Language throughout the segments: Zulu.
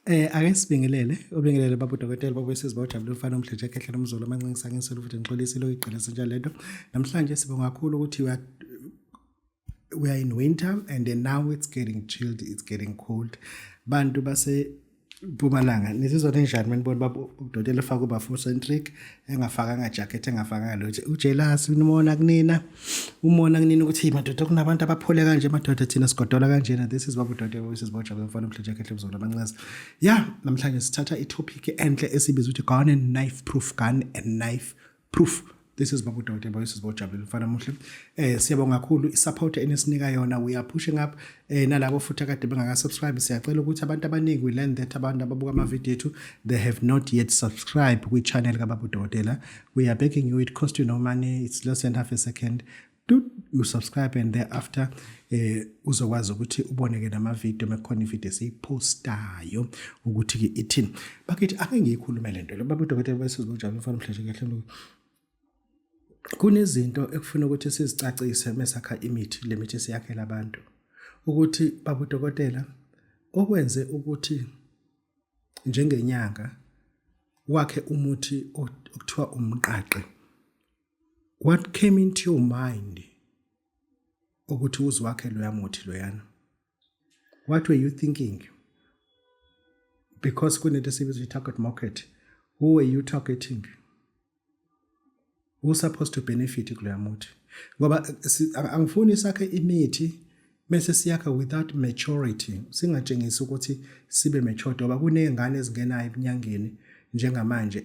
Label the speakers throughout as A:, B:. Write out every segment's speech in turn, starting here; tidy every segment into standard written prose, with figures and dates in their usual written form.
A: Ake sibingelele ubingelele baba udokotela baba sizibawujabula umfana omhleje ekhehlela umzulu amancinci sangisela futhi ngixolisile uyigqile senjalo lento namhlanje sibonga kakhulu ukuthi we are in winter and then now it's getting chilled, it's getting cold. Bantu base Mpumalanga nisizwa njani manibona baba udokotela efaka uba full centric engafakanga jacket engafakanga lutho ujealous umona kunina ukuthi madoda kunabantu abaphole kanje madoda thina sigodola kanjena. This is baba udokotela wesizibawujabula umfana omhleje ekhehlela umzulu amancinci. Namhlanje sithatha itopic enhle esibiza ukuthi gun and knife proof. This is Babu Dr. Boyce Bojabul Mfana Muhle. Siyabonga kakhulu isupport enisinika yona. We are pushing up nalabo futhi akade bengaka subscribe. Siyacela ukuthi abantu abaningi we learn that abantu ababuka ama video ethu they have not yet subscribed with channel ka Babu Dr. We are begging you, it costs you no money. It's less than half a second. Do you subscribe and thereafter uzokwazi ukuthi uboneke nama video mekhona ivideo esipostayo ukuthi ke ithini. Bakithi ake ngiyikhulume lento lo Babu Dr. Boyce Bojabul Mfana Mhle kahle. Kunezinto ekufuna ukuthi sizicacise mesakha imithi lemithi siyakhela abantu ukuthi baba udokotela okwenze ukuthi njengenyanga wakhe umuthi okuthiwa umqaqe. What came into your mind ukuthi uzwakhe lo yamuthi loyana? What were you thinking? Because kunento sibiza target market, who were you targeting? Who's supposed to benefit kuloya muthi? Ngoba angifuni sakhe imithi bese siyakha without maturity. Singatshengisi ukuthi sibe matured ngoba kunezingane ezingenayo eminyangeni njengamanje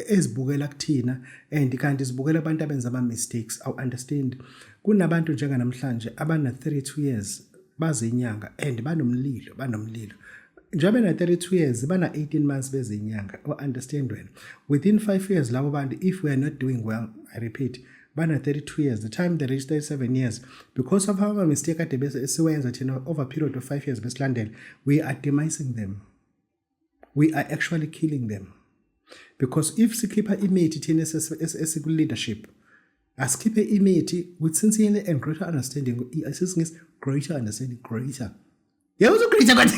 A: ezibukela kuthina and kanti zibukela abantu abenza ama mistakes. I understand. Kunabantu njenga namhlanje abana 32 years baze inyanga and banomlilo. Njobe na 32 years bana 18 months bezinyanga. I understand when within 5 years labo bantu if we are not doing well, I repeat, bana 32 years, the time they reach 37 years, because of our mistake at the base esiwenza thina over a period of 5 years besilandela, we are demising them. We are actually killing them. Because if sikhipha imithi thina esiku leadership, asikhiphe imithi with sincerely and greater understanding, greater understanding, greater. Yeah, was a greater, but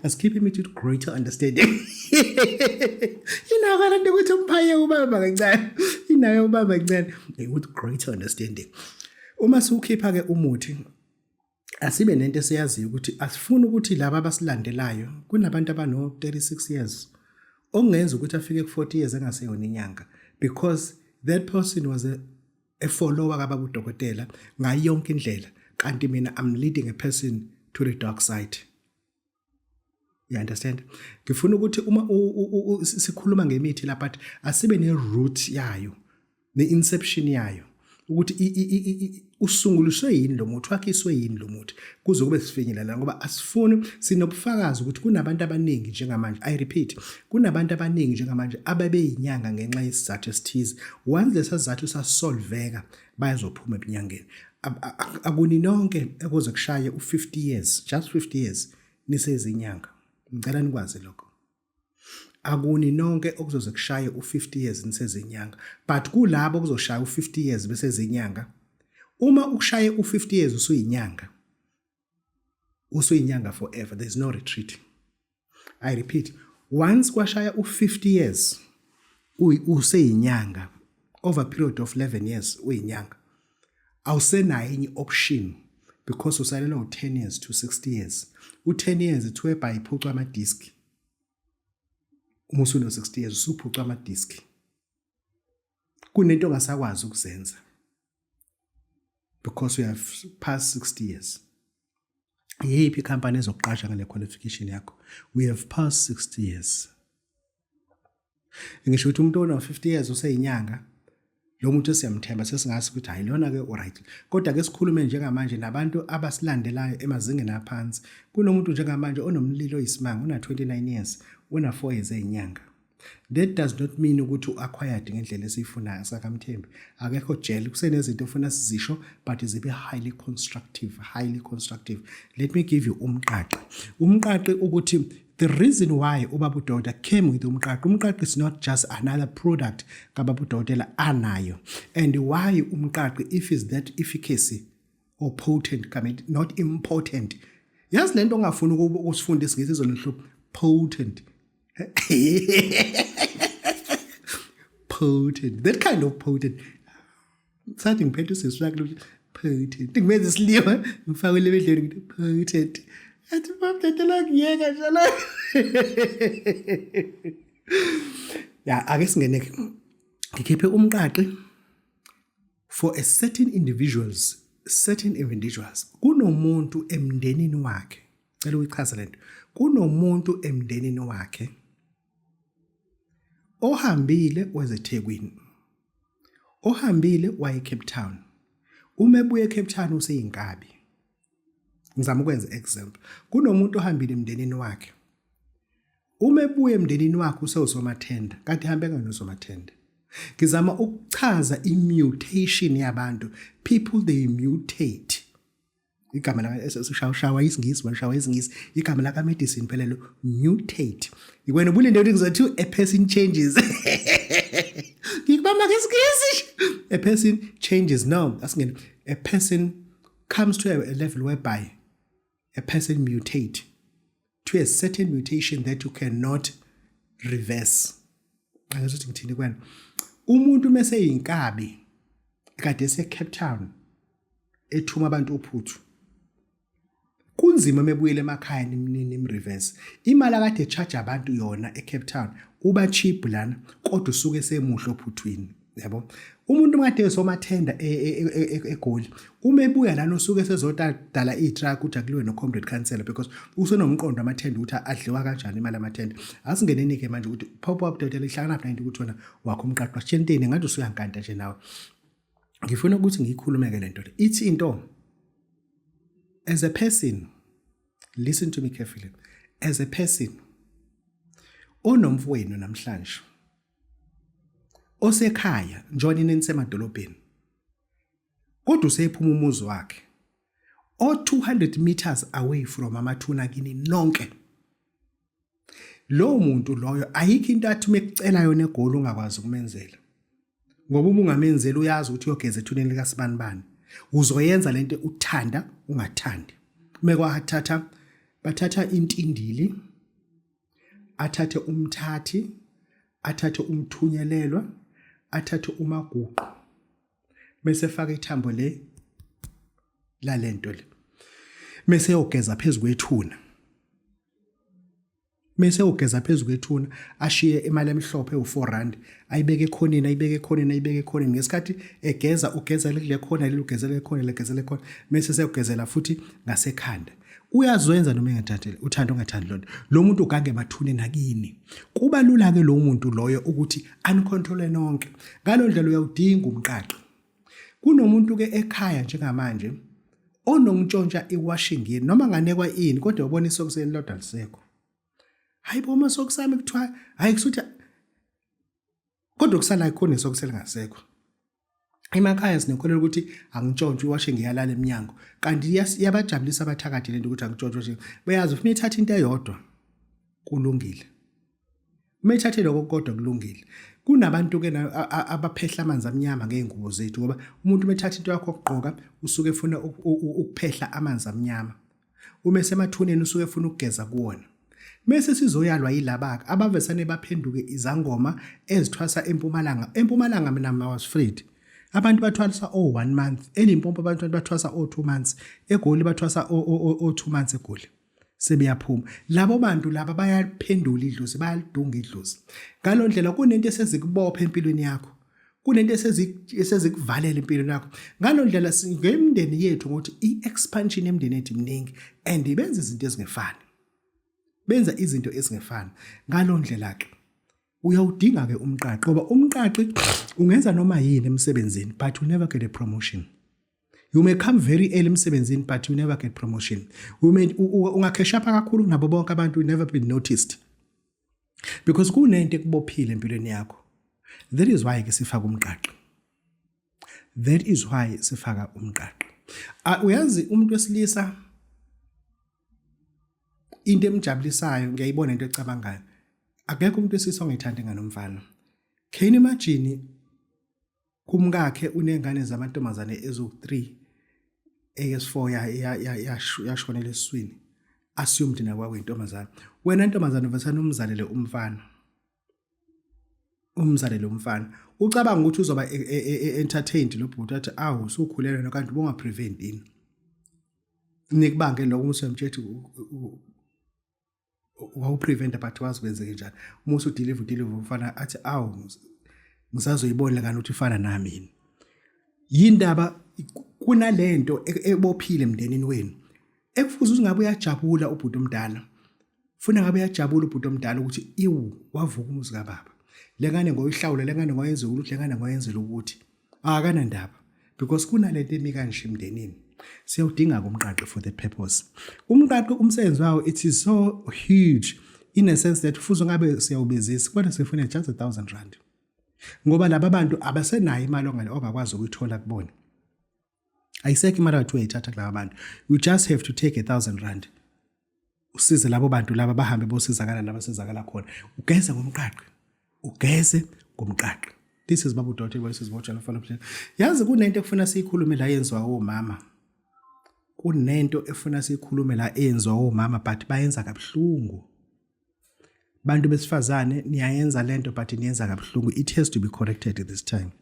A: let's keep him to greater understanding. I do it with greater understanding. Umasukhipha ke umuthi asibe nento esiyaziyo ukuthi asifuni ukuthi laba abasilandelayo kunabantu abano 36 years ongenza ukuthi afike ku 40 years engaseyona inyanga, because that person was a follower kababa udokotela ngayo yonke indlela, kanti mina I'm leading a person to the dark side. You understand? Ngifuna ukuthi uma sikhuluma ngemithi la but asibe ne root yayo, ne inception yayo, ukuthi usunguliswe yini lo muthi, wakhiswe yini lo muthi kuze kube sifinyelela, ngoba asifuni sinobufakazi ukuthi kunabantu abaningi njengamanje. I repeat, kunabantu abaningi njengamanje ababeyinyanga ngenxa yesizathu esithize. Once lesizathu sasolveka bayazophuma eminyangeni. Akuni nonke ekuze kushaye u50 years, just 50 years nisezinyanga. Ngicela nikwazi lokho. Akuni nonke okuzoze kushaye u50 years nisezinyanga, but kulabo okuzoshaya u50 years besezinyanga, uma ukushaye u50 years usuyinyanga forever, there's no retreat. I repeat, once kwashaya u50 years useyinyanga over a period of 11 years uyinyanga, awusenayo enye option, because usalela u10 years to 60 years. U10 years ithiwe by iphucwa ama disk. Umusu no 60 years usuphucwa ama disk. Kunento ongasakwazi ukuzenza because we have past 60 years. Yiphi ikhampani ezokuqasha ngale qualification yakho? We have past 60 years. Ngisho ukuthi umuntu ona 50 years useyinyanga, lo muntu siyamthemba sesingasi ukuthi hayi lona ke alright. Kodwa ke sikhulume njengamanje nabantu abasilandelayo emazingeni aphansi. Kunomuntu njengamanje onomlilo oyisimanga, una 29 years, una 4 years eyinyanga. That does not mean ukuthi uacquired ngendlela esiyifunayo sakamthembi. Akekho jail, kusenezinto ufuna sizisho but zibe highly constructive. Let me give you umqaqe. Umqaqe ukuthi the reason why ubaba uDokotela came with umqaqe. Umqaqe is not just another product kababa uDokotela anayo. And why umqaqe, if is that efficacy or potent, not important. yazi lento ongafuni ukusifunda isingisi izonihlupha potent. Potent, that kind of potent. Sathi ngiphethe useswakhe potent. Ngimenza isiliwa ngifake lebedleni ngithi potent. Athi bamthetela kuyeka njalo. Ya ake singeneke. Ngikhiphe umqaqi for a certain individuals. Kunomuntu emndenini wakhe. Cela uyichaze lento. Kunomuntu emndenini wakhe ohambile wezeThekwini. Ohambile waye Cape Town. Uma ebuye eCape Town useyinkabi. Ngizama ukwenza example. Kunomuntu ohambile emndenini wakhe. Uma ebuye emndenini wakhe usewusomathenda, kanti hambe nganosomathenda. Ngizama ukuchaza mutation yabantu. People they mutate. Igama la esishawushawa isingisi bashawa isingisi igama la ka medicine phela lo mutate. Ikwena ubulinde ukuthi ngizothi a person changes. Ngikubamba ngesikisi. A person changes. No, asingene. A person comes to a level whereby a person mutate to a certain mutation that you cannot reverse. Angazothi ngithini kwena. Umuntu mase yinkabi kade ese Cape Town ethuma abantu uphuthu. Kunzima mebuyele emakhaya nimreverse. Imali akade charge abantu yona eCape Town uba cheap lana kodwa usuke esemuhle ophuthwini, yabo. Umuntu manje esomathenda eGoli uma ebuya lana usuke sezodala iTruck uthi akuliwe no comrade councillor because usenomqondo amathenda ukuthi adliwa kanjani imali amathenda. Asingeneni ke manje ukuthi pop up dotela ihlangana lapha into ukuthi wena wakho umqaqo washenteni ngathi usuyankanta nje nawe. Ngifuna ukuthi ngiyikhulume ke lento le. Ithi into as a person, listen to me carefully. As a person onomfowenu namhlanje osekhaya njoni nisemadolobheni kodwa usephuma umuzi wakhe o 200 meters away from amathuna kini nonke, lo muntu loyo ayikho into athi mekucela yona eGoli ungakwazi ukumenzela, ngoba uma ungamenzela uyazi ukuthi uyogeza ethuneni likaSibanibani uzoyenza lento uthanda ungathandi. Mekwa bathatha intindili, athathe umthathi, athathe umthunyelelwa, athathe umaguqo, bese faka ithambo la lento le, bese yogeza phezukwethuna. Mase ugeza phezulu kwethuna ashiye imali emhlophe u4 rand ayibeke ekhoneni ayibeke ekhoneni ngesikhathi egeza ugeza le khona ugeza le khona mase seyugezela futhi ngasekhanda. Uyazoyenza noma engathathele uthanda ungathandi lonto lo muntu ugange emathuneni nakini. Kuba lula ke lo muntu loyo ukuthi uncontrol nonke ngalondlela uyawudinga umqaqi. Kunomuntu ke ekhaya njengamanje onongtshontsha iwashing yini noma nganekwa ini kodwa ubona isokuseni lodwa lisekho. Hayi boma sokusami kuthiwa hayi kusuthi kodwa kusala ikhona sokusela ngasekho. Emakhaya sinekholelo ukuthi angitshontshwe iwashe ngiyalala eminyango kanti yabajabulisa abathakathi lento ukuthi angitshontshe nje bayazi ufuna ithatha into eyodwa kulungile. Uma ithathe lokho kodwa kulungile. Kunabantu ke abaphehla amanzi amnyama ngeengubo zethu ngoba umuntu methatha into yakho okugqoka usuke efuna ukuphehla amanzi amnyama. Uma esemathuneni usuke efuna ukugeza kuwona. Mase sizoyalwa yilabaka abavesane baphenduke izangoma ezithwasa empumalanga mina was afraid. Abantu bathwasa 1 month, eLimpopo abantu bathwasa 2 months, eGoli bathwasa 2 months eGoli. Sebeyaphuma. Labo bantu laba bayaphendula idlozi, bayalidunga idlozi. Ngalondlela kunento esezikubopha empilweni yakho. Kunento esezikuvalela empilweni yakho. Ngalondlela singemndeni yethu ukuthi iexpansion emndeni yethu miningi and ibenza izinto ezingefani. Benza izinto ezingefani. Ngalondlela ke uyawudinga ke umqaqi ngoba umqaqi ungenza noma yini emsebenzini but you never get a promotion. You may come very early emsebenzini but you never get promotion. Ungakhesha pha kakhulu nabo bonke abantu you never been noticed. Because kunento ekubophile empilweni yakho. That is why ke sifaka umqaqi. That is why sifaka umqaqi. Uyazi umuntu wesilisa into emjabulisayo ngiyayibona into ecabangayo. Akekho umuntu wesilisa ongithanda nganomfana. Can you imagine kumkakhe unengane zamantombazane ezo3 AS4 yashonela eswini. assumed nakwa kwentomazana. Wena ntombazana uvesana umzalele umfana. Ucabanga ukuthi uzoba entertained lo bhuti athi awu usukhulelwe kanti ubonga prevent ini. Nikubange lokho usemtshethi wawu prevent but wazi kwenzeke njani. Uma usudeliver umfana athi awu ngisazoyibona kanti uthi ufana nami yini. Yindaba kunalento ebophile emndenini wenu. Ekufuze ungabe uyajabula ubhuti omdala. Funa ngabe uyajabula ubhuti omdala ukuthi wavuka umuzi kababa. Lengane ngoyihlawula, lengane ngoyenza ukuthi, lengane ngoyenzela ukuthi. Akana ndaba because kunalento emikanje emndenini. Siyawudinga umqaqi for that purpose. Umqaqi umsebenzi wawo it is so huge in a sense that futhi ngabe siyawubizisa kodwa sifuna just 1,000 rand. Ngoba laba bantu abasenayo imali ongale obakwazi ukuyithola kubona. Ayisekho imali athi uyayithatha kulaba bantu. You just have to take 1,000 rand. Usize labo bantu laba bahambe bosizakala nabasizakala khona. Ugeze ngomqaqi. This is Babu Dotty versus Watch and Follow. Yazi kunento ekufuna siyikhulume la yenziwa omama. Kunento efuna siyikhulume la enziwa omama but bayenza kabuhlungu. Bantu besifazane niyayenza lento but niyenza kabuhlungu. It has to be corrected at this time.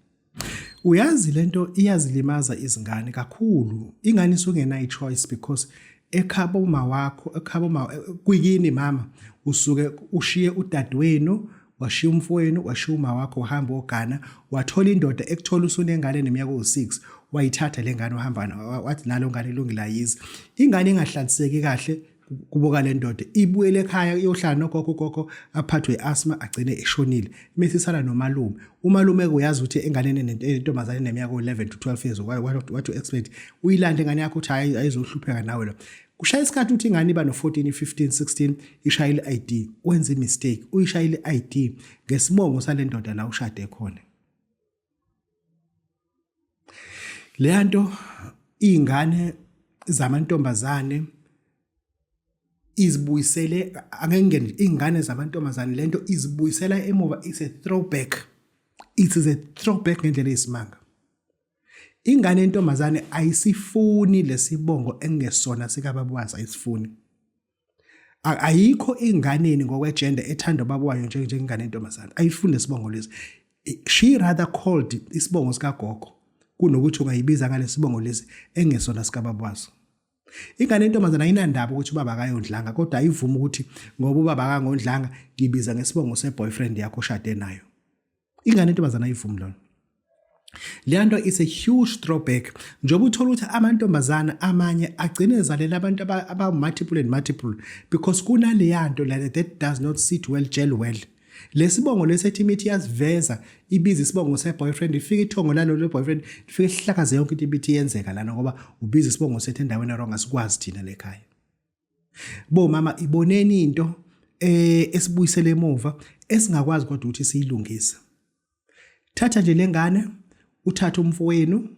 A: Uyazi lento iyazilimaza izingane kakhulu. Ingane isungena choice because ekhaba uma wakho kuyini mama usuke ushiye udadewenu washiya umfowenu washiya uma wakho uhamba ogana wathola indoda ekuthola usunengane neminyaka u6 wayithatha lengane wahamba wathi nalo ngane ilungile ayizi ingane ingahlatseki kahle kuboka le ndoda ibuyele ekhaya iyohlala nogogo aphathwe asthma agcine eshonile bese sala nomalume umalume uyazi ukuthi enganeni nentombazane neminyaka u11 to 12 years what to expect uyilanda ingane yakho uthi ayizohlupheka nawe lo kushaya isikhathi uthi ingane iba no 14 15 16 ishayile ID wenza imistake uyishayile ID ngesibongo sale ndoda la ushade khona le nto ingane zamantombazane izibuyisele angengene ingane zamantombazane lento izibuyisela emuva is a throwback it is a throwback ngendlela esimanga ingane yentombazane ayisifuni lesibongo engesona sikababwazi ayisifuni ayikho inganeni ngokwegender ethanda babwayo njengengane yentombazane ayifuni lesibongo lesi she rather called isibongo sikagogo kunokuthi ungayibiza ngalesibongo lesi engesona sikababwazi ingane yentombazana ayinandaba ukuthi ubaba akayondlanga kodwa ayivuma ukuthi ngoba ubaba akangondlanga ngibiza ngesibongo seboyfriend yakho oshade nayo ingane yentombazana ayivumi lona leyanto is a huge throwback njengoba uthola ukuthi amantombazana amanye agcine ezalela abantu aba multiple because kunaleyanto that does not sit well gel well lesibongo lesethi imithi yaziveza ibiza isibongo seboyfriend ifika ithongo lalo le boyfriend ifika ihlakaze yonke into ibithi yenzeka lana ngoba ubiza isibongo sethu endaweni wrong asikwazi thina lekhaya bo mama iboneni into esibuyisele emuva esingakwazi kodwa ukuthi siyilungise thatha nje lengane uthatha umfowenu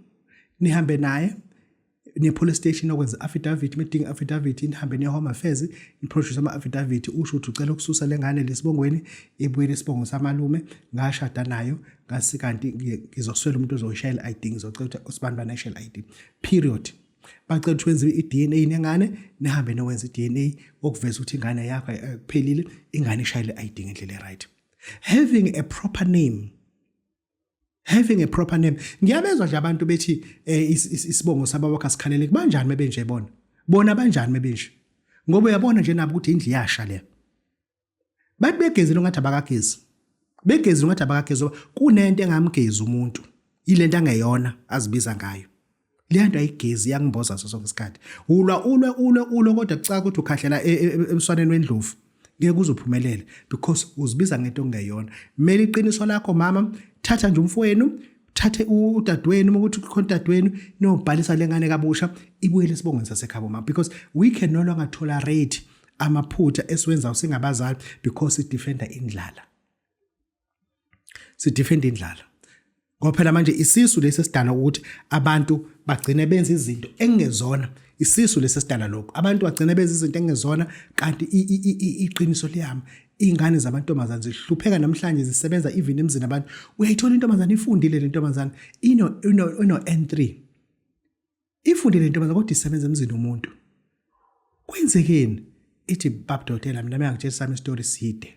A: nihambe naye ne-police station okwenza affidavit meeting affidavit nihambe ne-home affairs iproduce ama-affidavit usho ukuthi ucela ukususa lengane lesibongweni ibuye lesibongo samalume ngashada nayo ngasikanti ngizoswela umuntu ozoyishayela ID ngizocela ukuthi usibani banashayela ID period bacela ukuthi wenze i-DNA nengane nihambe nowenza i-DNA okuveza ukuthi ingane yakho kuphelile ingane ishayele ID ngendlela right having a proper name ngiyabezwa nje abantu bethi isibongo sababakho asikhalele kanjani mebenje bona banjani mebenje ngoba uyabona nje nabo ukuthi indli yasha le bathi begezile ngathi abakagezi kunento engamgezi umuntu ilento angeyona azibiza ngayo leyanto ayigezi yangimboza sonke isikhathi ulwa kodwa kucaka ukuthi ukhahlela emswaneni wendlovu ngeke uzophumelele because uzibiza ngento ongeyona mele iqiniso lakho mama thatha nje umfowenu thathe udadewenu ukuthi ukhona udadewenu nobhalisa lengane kabusha ibuye lesibongweni sasekhabo mama because we can no longer tolerate amaphutha esiwenza usingabazali because it defender indlala ngoba phela manje isisu lesesidala ukuthi abantu bagcine benza izinto engezona isisu lesesidala lokho abantu bagcine benza izinto engezona kanti iqiniso liyami ingane zabantombazana zihlupheka namhlanje zisebenza even emzini abantu uyayithola intombazana ifundile le ntombazana ino N3 ifundile intombazana kodwa isebenza emzini umuntu kwenzekeni ithi baba dokotela mina mangitshela sami story side.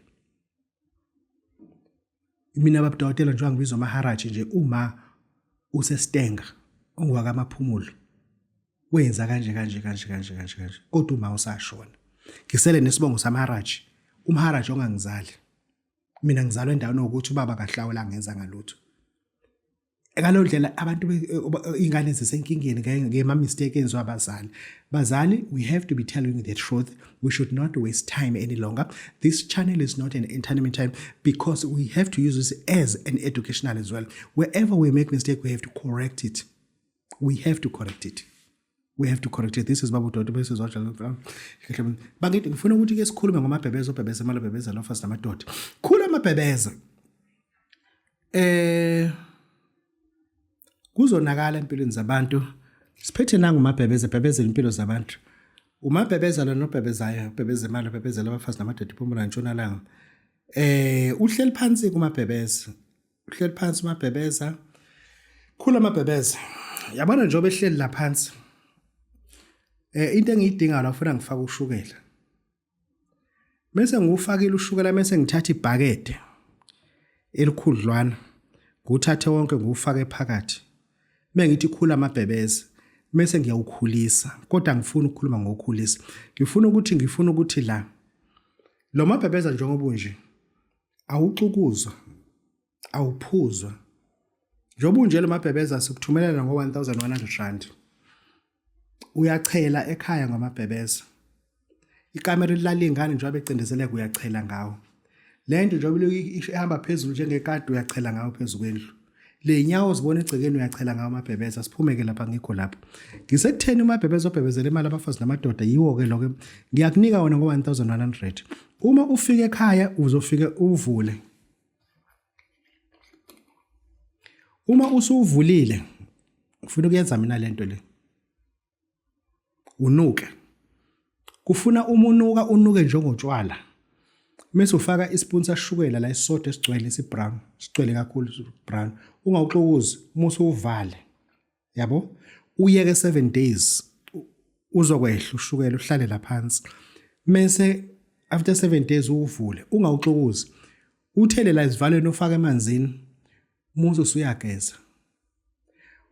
A: Mina baba dokotela njengoba ngibizwa Maharaji nje uma usestenga ongwaka amaphumulo. Wenza kanje kodwa uma usashona. Ngisele nesibongo saMaharaji. UMaharaji ongangizali. Mina ngizalwe endaweni ukuthi ubaba kahlawula ngenza ngalutho. Ngalo ndlela abantu ingane zisenkingeni ngema mistake enziwa abazali. Bazali, we have to be telling the truth. We should not waste time any longer. This channel is not an entertainment time because we have to use this as an educational as well. Wherever we make mistake, we have to correct it. We have to correct it. We have to correct it. This is Babu Dodo. This is what Bagithi ngifuna ukuthi ke sikhulume ngomabhebeza obhebeza malobhebeza lofas namadoda. Khula amabhebeza. Kuzonakala empilweni zabantu. Siphethe nangu mabhebeza bhebeza impilo zabantu. Umabhebeza lo nobhebezayo bhebeza imali bhebeza labafasi namadoda iphumula ntshonalanga. Uhleli phansi kumabhebeza. Uhleli phansi umabhebeza. Khula amabhebeza. Yabona njengoba ehleli la phansi. Into engiyidinga la ufuna ngifaka ushukela. Mase ngufakile ushukela mase ngithatha ibhakede elikhudlwana. Nguthathe wonke ngufake phakathi. Mengithi khula amabhebeza mase ngiyawukhulisa kodwa ngifuna ukukhuluma ngokukhulisa. Ngifuna ukuthi la lo mabhebeza njengoba unje awuxukuzwa awuphuzwa. Njengoba unje lo mabhebeza sikuthumelela ngo-R1100. Uyachela ekhaya ngamabhebeza. Ikamera lilala ingane njengoba becindezeleka uyachela ngawo. Le nto njengoba ihamba phezulu njengekade uyachela ngawo phezulu kwendlu. Le nyawo zibona egcekeni uyachela ngawo amabhebeza. Siphumeke lapha ngikho lapho. Ngisekutheni umabhebeza obhebezela imali abafazi namadoda yiwo ke lokho. Ngiyakunika wona ngo-R1100. Uma ufika ekhaya uzofika uvule. Uma usuvulile ufuna ukuyenza mina lento le. Unuke. Kufuna umunuka unuke njengotshwala. Mase ufaka ispoon sashukela la isisodwa esigcwele isibrown, sigcwele kakhulu isibrown. Ungawuxukuzi, musu uvale. Yabo? Uyeke 7 days. Uzokwehla ushukela uhlale la phansi. Mase after 7 days uvule, ungawuxukuzi. Uthele la isivalweni ufake emanzini. Musu usuyageza.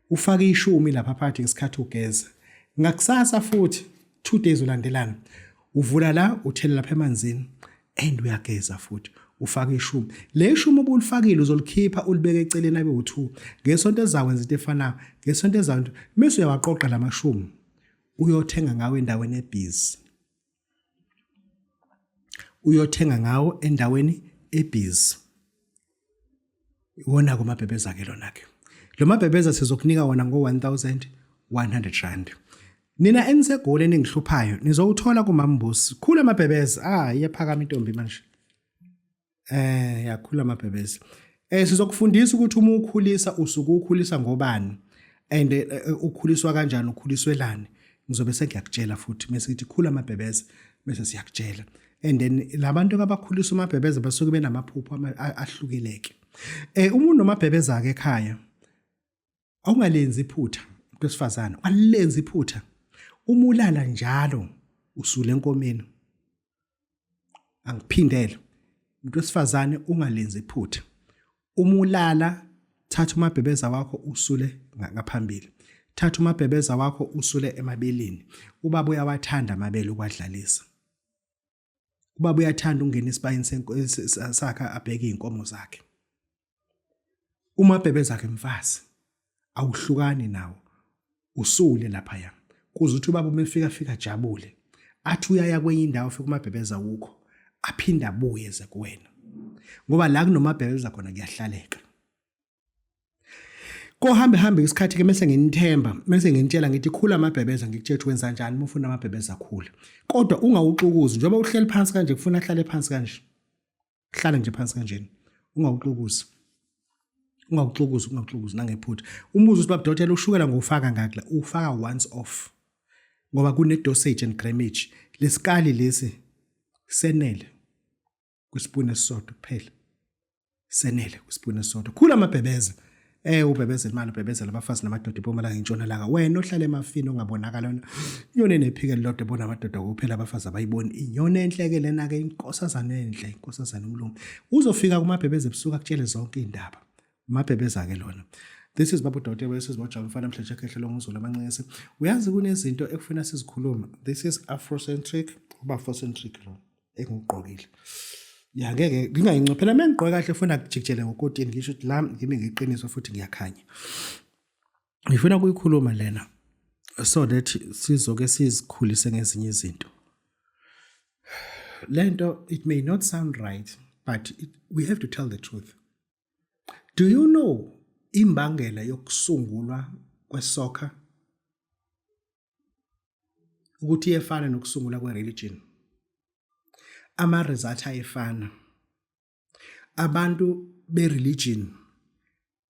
A: Ufake ishumi lapha phakathi ngesikhathi ugeza. Ngakusasa futhi 2 days ulandelana uvula la uthela lapha emanzini and uyageza futhi ufaka ishumi le ishumi obulifakile uzolikhipha ulibeke eceleni abe u2 ngesonto ezakwenza into efanayo ngesonto ezanto mase uyawaqoqa lamashumi uyothenga ngawo endaweni ebhizi wona kumabhebeza ke lona ke lo mabhebeza sizokunika wona ngo-R1100 Nina enisegoli engihluphayo nizowuthola kuMambusi. Khula amabhebeza. Iyaphakama intombi manje. Yakhula amabhebeza. Sizokufundisa ukuthi uma ukhulisa usuke ukhulisa ngobani and ukhuliswa kanjani ukhuliswelani. Ngizobe sengiyakutshela futhi mase sithi khula amabhebeza bese siyakutshela. And then labantu abakhulisa amabhebeza basuke benamaphupho ahlukileke. Umuntu nomabhebeza ke ekhaya awungalenzi iphutha kwesifazana. Walenza iphutha. Umulala njalo usule enkomeni. Angiphindele. Umuntu wesifazane ungalenzi iphutha. Umulala thatha umabhebeza wakho usule ngaphambili. Thatha umabhebeza wakho usule emabeleni. Ubaba uyawathanda amabele ukwadlalisa. Ubaba uyathanda ungena esibayeni sakhe abheke inkomo zakhe. Umabhebeza ke mfazi awuhlukani nawo. Usule lapha ya. Kuze uthi ubaba umefika jabule. Athi uyaya kwenye indawo ufika umabhebeza ukho. Aphinda abuye ze kuwena. Ngoba la kunomabhebeza khona kuyahlaleka. Kohambe isikhathi ke mase nginithemba, mase nginitshela ngithi khula amabhebeza ngikutshela wenza kanjani uma ufuna amabhebeza akhule. Kodwa ungawuxukuzi njengoba uhleli phansi kanje kufuna ahlale phansi kanje. Hlala nje phansi kanjeni. Ungawuxukuzi. Ungawuxukuzi nangephutha. Umbuzo uthi baba dokotela ushukela ngofaka ngakla. Ufaka once off. Ngoba kune dosage and grammage. Lesikali lesi senele kuspoon esisodwa kuphela. Senele kuspoon esisodwa. Khula amabhebeza. ubhebezela imali ubhebezela abafazi namadoda eMpumalanga eNtshonalanga wena ohlala emafini ongabonakala wena inyoni enephike lilodwa ebona amadoda kuphela abafazi abayiboni inyoni enhleke lena ke inkosazana enhle inkosazana umlungu uzofika kumabhebeze ebusuku akutshele zonke indaba umabhebeza ke lona. This is Babu Dr. Wesizibotshwa mfana mhlehle kehle ngizulu amancisi uyazi kunezinto ekufuna sizikhuluma. This is afrocentric uba afrocentric lo engigqokile ya ngeke ngingayincophela mengigqoke kahle funa kujikijele ngokotini ngisho ukuthi la ngimi ngiqiniso futhi ngiyakhanya ngifuna ukuyikhuluma lena so that sizoke sizikhulise ngezinye izinto. Lento it may not sound right but we have to tell the truth. Do you know imbangela yokusungulwa kwesoccer ukuthi efana nokusungulwa kwereligion? Ama-result ayefana. Abantu be-religion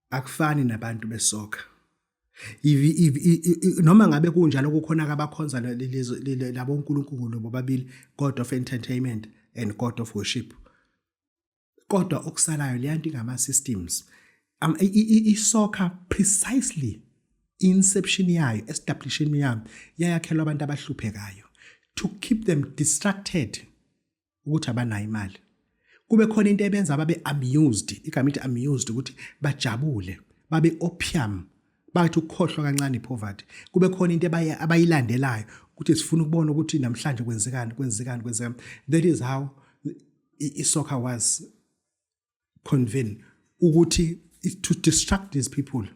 A: akufani nabantu besoccer. Noma ngabe kunjalo kukhona abakhonza labo uNkulunkulu bobabili, God of entertainment and God of worship. Kodwa okusalayo leyanto ingama-systems. I-soccer precisely inception yayo, establishment yayo yayakhelwa abantu abahluphekayo to keep them distracted ukuthi abanayo imali. Kube khona into ebenza babe amused, igama ithi amused ukuthi bajabule, babe opium, bathi ukukhohlwa kancane ipoverty. Kube khona into abayilandelayo ukuthi sifuna ukubona ukuthi namhlanje kwenzekani. That is how i-soccer was convened ukuthi to distract these people.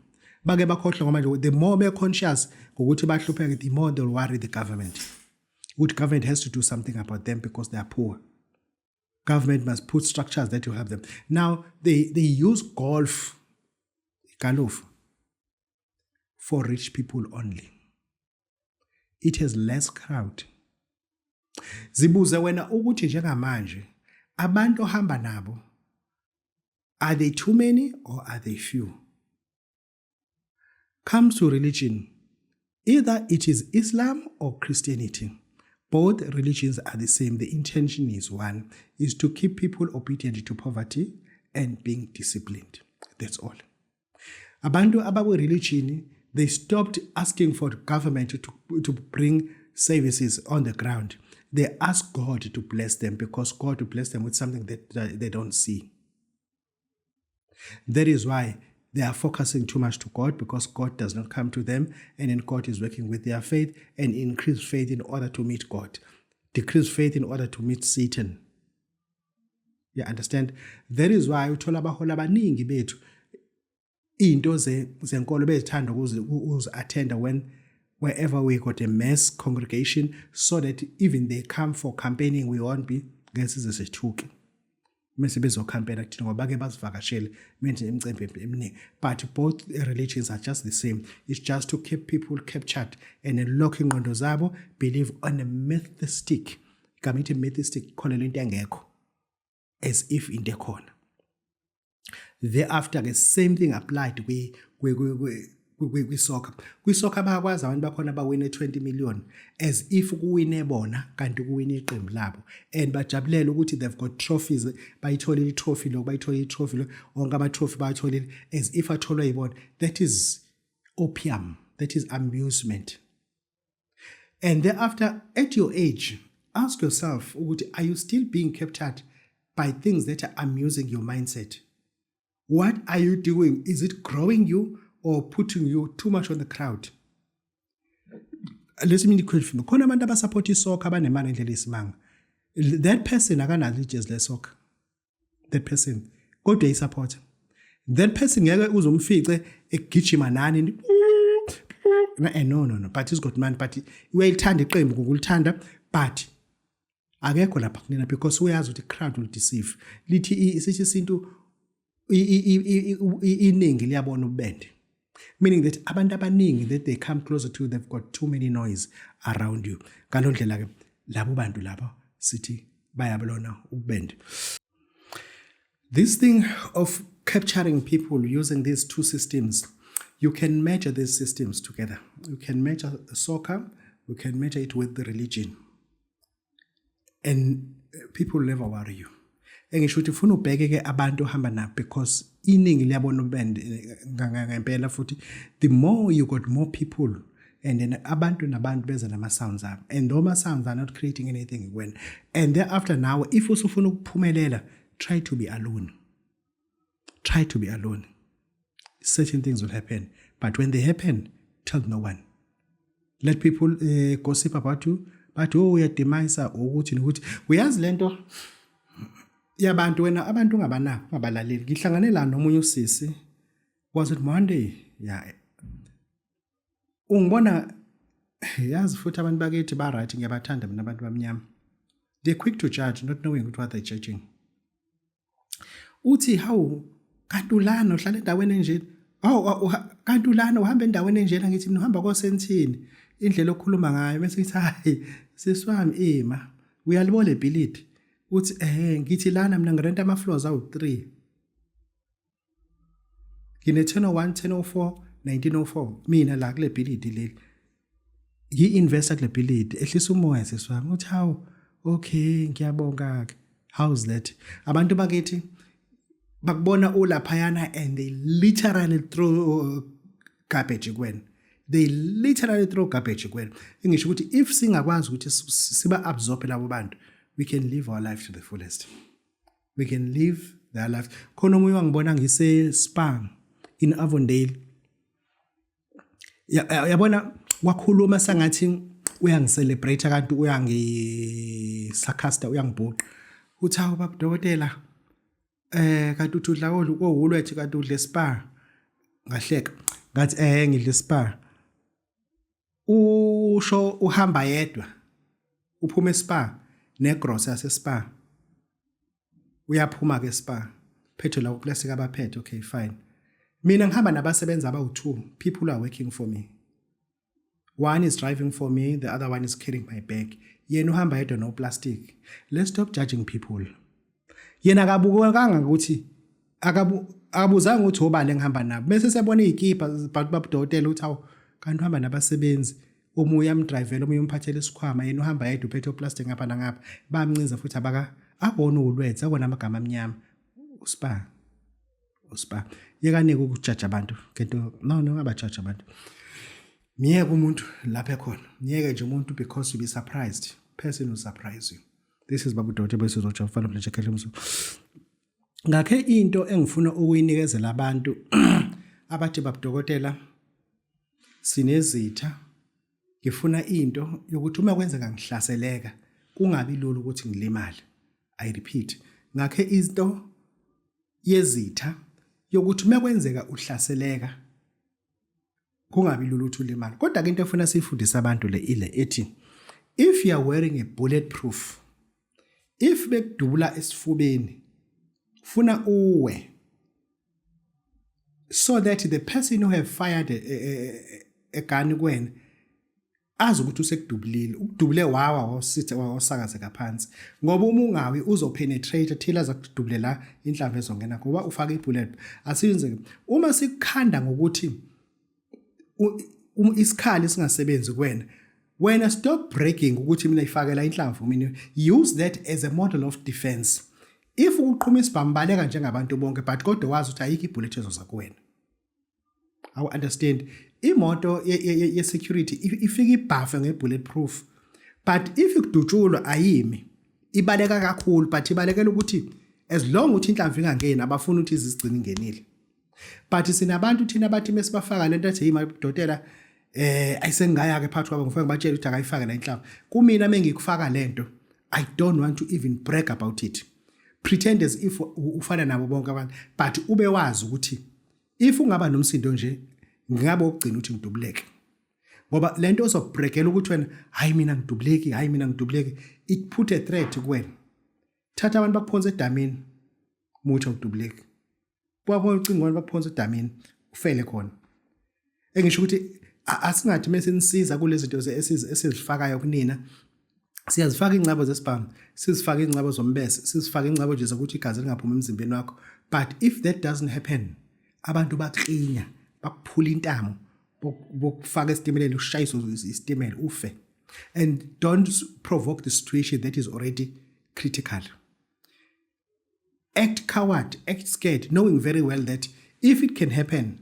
A: Bake bakhohlwa ngoba manje the more be conscious ukuthi bahlupheke the more they'll worry the government. Which government has to do something about them because they are poor. Government must put structures that will help them. Now, they use golf for rich people only. It has less crowd. Zibuze wena ukuthi njengamanje abantu ohamba nabo, are they too many or are they few? Comes to religion, either it is Islam or Christianity. Both religions are the same. The intention is one, is to keep people obedient to poverty and being disciplined. That's all. Abantu abawe religion, they stopped asking for the government to bring services on the ground. They ask God to bless them because God will bless them with something that they don't see. That is why they are focusing too much to God because God does not come to them, and then God is working with their faith and increase faith in order to meet God. Decrease faith in order to meet Satan. You understand? That is why uthola abahola abaningi bethu into zenkolo bezithanda attend wherever we got a mass congregation so that even they come for campaigning we won't be ngesizwe sethuki. Mase bezocampaign akuthina ngoba ke basivakashele menze imicimbi eminingi. But both religions are just the same. It's just to keep people captured and lock ingqondo zabo believe on a mythistic. Igama ithi mythistic khona lento engekho as if into ekhona. Thereafter the same thing applied kwi-soccer. Kwi-soccer bayakwazi abantu bakhona bawine 20 million as if kuwine bona kanti kuwine iqembu labo and bajabulela ukuthi they've got trophies, bayitholile itrophy lo bayitholile itrophy lo onke ama-trophy bayitholile as if atholwa yibona. That is opium, that is amusement. And thereafter at your age ask yourself ukuthi are you still being captured by things that are amusing your mindset? What are you doing? Is it growing you or putting you too much on the crowd? Let me question. Khona abantu abasupport isoccer abanemali endlela isimanga. That person akanazo ijezi lesoccer. That person kodwa isupport. That person ngeke uzomfice egijima nani. No. But he's got money. But uyayithanda iqembu ngokulithanda. But akekho lapha kunina because uyazi ukuthi crowd will deceive. Lithi isithi isinto iningi liyabona ubende. Meaning that abantu abaningi that they come closer to, they've got too many noise around you. Ngaloo ndlela ke labo bantu labo sithi bayabona ubende. This thing of capturing people using these two systems, you can measure these systems together. You can measure soccer, you can measure it with the religion. And people never worry you. engisho ukuthi ufuna ubheke ke abantu ohamba nabo because iningi liyabona ngempela futhi the more you got more people and then abantu nabantu beza nama sounds abo and those sounds are not creating anything when and thereafter now if usufuna ukuphumelela try to be alone certain things will happen but when they happen tell no one let people gossip about you but uyademisa ukuthi nokuthi uyazi lento yabantu wena abantu ungabanako ungabalaleli ngihlangane la nomunye usisi was it Monday yeah ungibona yazi futhi abantu bakithi ba right ngiyabathanda mina abantu bamnyama they're quick to judge not knowing what they're judging uthi how kantulana uhlala endaweni enje kantulana uhamba endaweni enjena ngithi mina uhamba koSentini indlela okhuluma ngayo bese ngithi hayi sisiwami ima uyalibona lebhilidi uthi ngithi lana mina ngirenta ama floors awu3 ngine 1001 1004 1904 mina la kule bhilidi leli yi-investor kule bhilidi ehlisa umoya sesiwami uthi how okay ngiyabonga ke how's that abantu bakithi bakubona ulaphayana and they literally throw garbage kuwena ngisho ukuthi if singakwazi ukuthi siba absorb labo bantu we can live our life to the fullest we can live their life khona umuntu wangibona ngise Spang in Avondale yabona wakhuluma sangathi uyangiselebrate kanti uyangisarcasta uyangibhuqa uthi hawu baba dokotela kanti uthi udla kohulwethu kanti udle Spa ngahleka ngathi ngidle Spa usho uhamba yedwa uphuma eSpa negross yase Spa uyaphuma ke Spa phethe la uplastic abaphethe okay fine mina ngihamba nabasebenza abawu2 people are working for me one is driving for me the other one is carrying my bag yena uhamba yedwa no plastic let's stop judging people yena akabukanga ukuthi akabuzanga ukuthi obani engihamba nabo bese sebona izikipa babudokotela uthi awu kanti uhamba nabasebenzi omunye amdrivela omunye umphathele isikhwama yena uhamba yedwa uphethe plastic ngapha nangapha bamncinza futhi abona ulwethu abona amagama amnyama uspa yekanike ukujudge abantu ngento no abajudge abantu miyeke umuntu lapha ekhona miyeke nje umuntu because you be surprised person will surprise you this is babu Dr. Besizotsha ufana nje ekhehlemso ngakhe into engifuna ukuyinikezela abantu abathi babudokotela sinezitha ngifuna into yokuthi uma kwenzeka ngihlaseleka kungabi lula ukuthi ngilimale I repeat ngakhe into yezitha yokuthi uma kwenzeka uhlaseleka kungabi lula ukuthi ulimale kodwa ke into efuna sifundisa abantu le ile ethi if you are wearing a bulletproof if bekudubula esifubeni funa uwe so that the person who have fired a gun kuwena azi ukuthi usekudubulile ukudubule wasakazeka phansi ngoba uma ungawi uzopenetrate till azakudubulela inhlamvu ezongena ngoba ufaka ibullet asiyenzeke uma sikukhanda ngokuthi isikhali singasebenzi kuwena wena stop breaking ukuthi mina ifakela inhlamvu mina use that as a model of defense if uqhuma isibhambaleka njengabantu bonke but kodwa wazi ukuthi ayikho ibullet ezozakuwena I understand imoto ye security ifika ibhafe ngebulletproof but if ikudutshulwa ayimi ibaleka kakhulu but ibalekela ukuthi as long ukuthi inhlamvu ingangeni abafuna ukuthi izigcina ingenile but sinabantu thina bathi mesibafaka lento ethi yimadokotela ayisengaya ke phakathi kwabo ngifike ngibatshela ukuthi akayifake la inhlamvu kumina mengikufaka lento I don't want to even brag about it pretend as if ufana nabo bonke abantu but ube wazi ukuthi if ungaba nomsindo nje ngabe ukugcina ukuthi ngidubuleke ngoba lento ozobreakela ukuthi wena hayi mina ngidubuleki it put a threat kuwena thatha abantu bakuphonsa edamini muthi ngidubuleki babo ucingweni bakuphonsa edamini ufele khona engisho ukuthi asingathi mase nisiza kulezi zinto esizifakayo kunina siyazifaka ingcabo zesibhamu sizifaka ingcabo zombese sizifaka ingcabo nje zokuthi igazi lingaphumi emzimbeni wakho but if that doesn't happen abantu baqinya bakuphula intamo bokufaka esitimeleni ushayisa isitimela ufe and don't provoke the situation that is already critical act coward, act scared, knowing very well that if it can happen,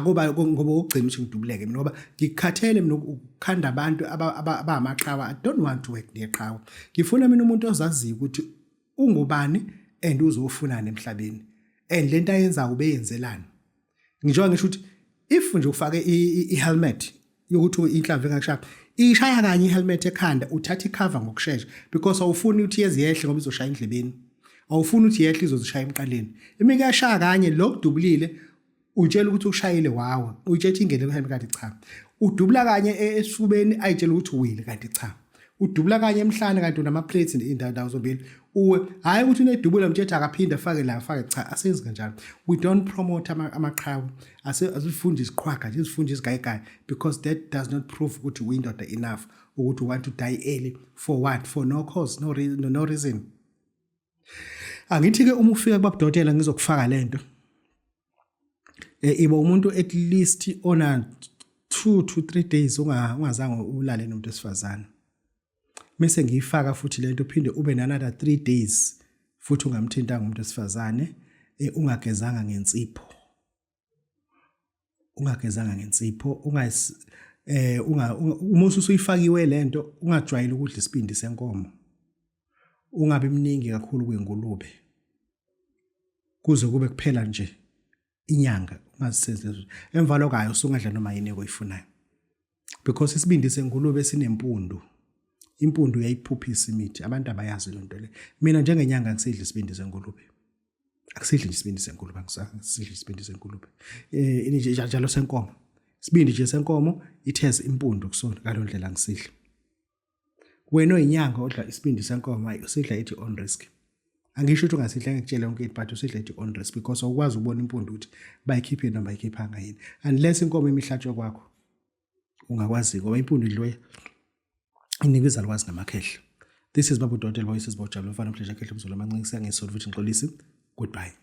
A: ngoba ugcina ukuthi ngidubuleke mina ngoba ngikhathele mina ukukhanda abantu abamaqhawe. I don't want to work neqhawe. Ngifuna mina umuntu ozaziyo ukuthi ungubani and uzofunana emhlabeni and lento ayenza ube yenzelana. Ngisho ukuthi if nje ufake i-helmet yokuthi inhlamvu engashaya ishaya kanye i-helmet ekhanda uthatha icover ngokusheshsha because awufuni ukuthi yehle ngoba izoshaya endlebeni. Awufuni ukuthi yehle izoshaya emqaleni. Imike yashaya kanye lokudubulile utshela ukuthi ushayile wawa utshela ingene ekhaya kanti cha. Udubula kanye esifubeni ayitshela ukuthi uwile kanti cha. Udubula kanye emhlane kanti unama plates indawo zombili. Uwe hayi ukuthi unedubula mthetho akaphinde afake la afake cha asenzi kanjalo. We don't promote amaqhawe. Asifundi isiqhwaga nje isifundi isigayigayi because that does not prove ukuthi uyindoda enough ukuthi want to die early for what, for no cause, no reason. Angithi ke uma ufika kubabudokotela ngizokufaka lento iba umuntu at least ona 2 to 3 days ungazange ulale nomuntu esifazana. Mase ngiyifaka futhi lento uphinde ube another 3 days futhi ungamthintanga umuntu esifazane ungagezanga ngensipho. Ungagezanga ngensipho uma usuyifakiwe lento ungajwayeli ukudla isibindi senkomo. Ungabe mningi kakhulu kwengulube. Kuze kube kuphela nje inyanga ungazisenze lezo. Emva lokayo usungadla noma yini oyifunayo. Because isibindi sengulube sinempundu. Impundu uyayiphuphisa imithi. Abantu abayazi le nto le. Mina njengenyanga ngisidla isibindi sengulube. Akusidli isibindi sengulube ngisidla isibindi sengulube. Njalo senkomo. Isibindi nje senkomo it has impundu kusona ngalo ndlela ngisidla. Wena oyinyanga odla isibindi senkomo usidla ithi on risk. Angisho ukuthi ungasidla ngikutshela yonke into but usidla ithi on risk because awukwazi ukubona impundu ukuthi bayikhiphe noma bayikhipha yini. Unless inkomo imihlatshwe kwakho ungakwazi ngoba impundu idliwe inikeza alwazi ngamakhehla. This is Babu Dottel Voices Bojabulani mfana Mhleja Khehla Mzulu amancinci siyangesolve ukuthi ngixolisi. Goodbye.